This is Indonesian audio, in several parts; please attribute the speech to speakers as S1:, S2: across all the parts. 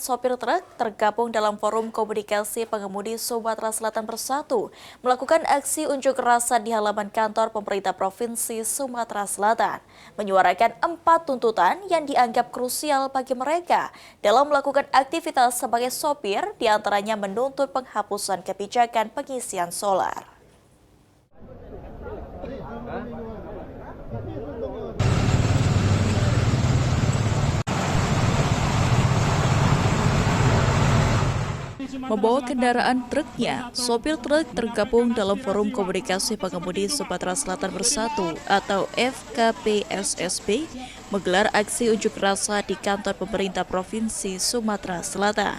S1: Sopir truk tergabung dalam Forum Komunikasi Pengemudi Sumatera Selatan Bersatu melakukan aksi unjuk rasa di halaman kantor pemerintah Provinsi Sumatera Selatan, menyuarakan 4 tuntutan yang dianggap krusial bagi mereka dalam melakukan aktivitas sebagai sopir, diantaranya menuntut penghapusan kebijakan pengisian solar. Membawa kendaraan truknya, sopir truk tergabung dalam Forum Komunikasi Pengemudi Sumatera Selatan Bersatu atau FKPSSB menggelar aksi unjuk rasa di kantor pemerintah Provinsi Sumatera Selatan.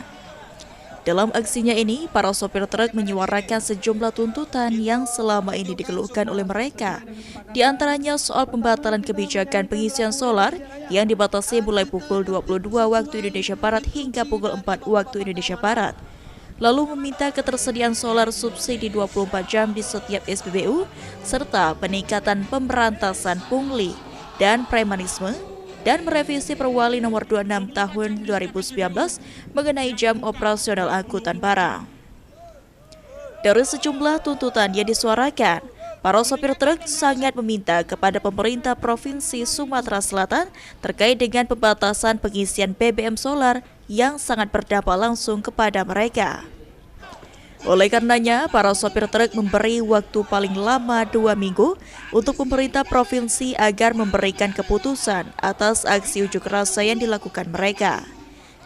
S1: Dalam aksinya ini, para sopir truk menyuarakan sejumlah tuntutan yang selama ini dikeluhkan oleh mereka. Di antaranya soal pembatalan kebijakan pengisian solar yang dibatasi mulai pukul 22 waktu Indonesia Barat hingga pukul 4 waktu Indonesia Barat. Lalu meminta ketersediaan solar subsidi 24 jam di setiap SPBU, serta peningkatan pemberantasan pungli dan premanisme, dan merevisi Perwali Nomor 26 Tahun 2019 mengenai jam operasional angkutan barang. Dari sejumlah tuntutan yang disuarakan, para sopir truk sangat meminta kepada pemerintah Provinsi Sumatera Selatan terkait dengan pembatasan pengisian BBM solar yang sangat berdampak langsung kepada mereka. Oleh karenanya, para sopir truk memberi waktu paling lama 2 minggu untuk pemerintah provinsi agar memberikan keputusan atas aksi unjuk rasa yang dilakukan mereka.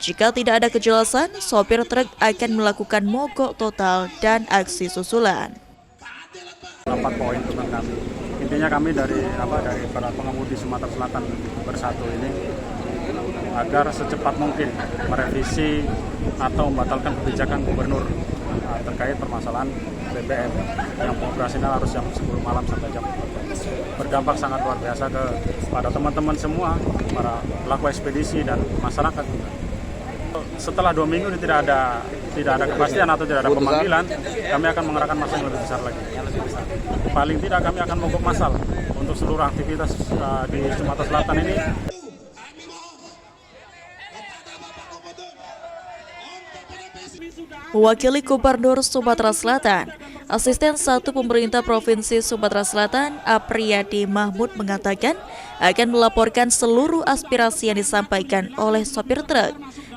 S1: Jika tidak ada kejelasan, sopir truk akan melakukan mogok total dan aksi susulan.
S2: 4 poin tentang kami. Intinya kami dari para pengemudi Sumatera Selatan Bersatu ini agar secepat mungkin merevisi atau membatalkan kebijakan gubernur terkait permasalahan BBM yang operasional harus jam 10 malam sampai jam 4. Berdampak sangat luar biasa kepada teman-teman semua, para pelaku ekspedisi dan masyarakat. Setelah 2 minggu ini tidak ada kepastian atau tidak ada pemanggilan, kami akan mengerahkan massa yang lebih besar lagi. Paling tidak kami akan mogok massal untuk seluruh aktivitas di Sumatera Selatan ini.
S1: Mewakili Gubernur Sumatera Selatan, Asisten 1 Pemerintah Provinsi Sumatera Selatan, Apriyadi Mahmud mengatakan akan melaporkan seluruh aspirasi yang disampaikan oleh sopir truk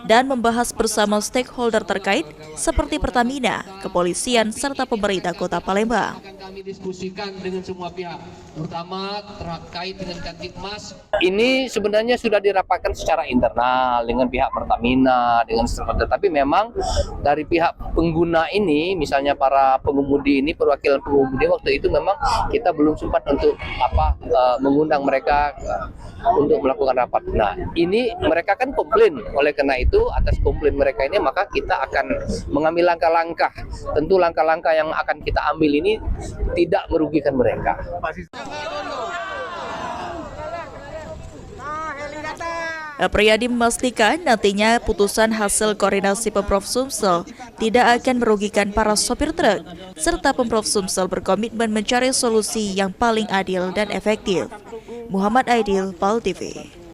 S1: dan membahas bersama stakeholder terkait seperti Pertamina, kepolisian, serta pemerintah Kota Palembang.
S3: Kami diskusikan dengan semua pihak, terutama terkait dengan Kantikmas. Ini sebenarnya sudah dirapatkan secara internal dengan pihak Pertamina, tetapi memang dari pihak pengguna ini, misalnya para pengemudi ini, perwakilan pengemudi waktu itu memang kita belum sempat untuk mengundang mereka untuk melakukan rapat. Nah, ini mereka kan komplain, oleh karena itu atas komplain mereka ini maka kita akan mengambil langkah-langkah. Tentu langkah-langkah yang akan kita ambil ini tidak merugikan mereka.
S1: Apriyadi memastikan nantinya putusan hasil koordinasi Pemprov Sumsel tidak akan merugikan para sopir truk, serta Pemprov Sumsel berkomitmen mencari solusi yang paling adil dan efektif. Muhammad Aidil, PAL TV.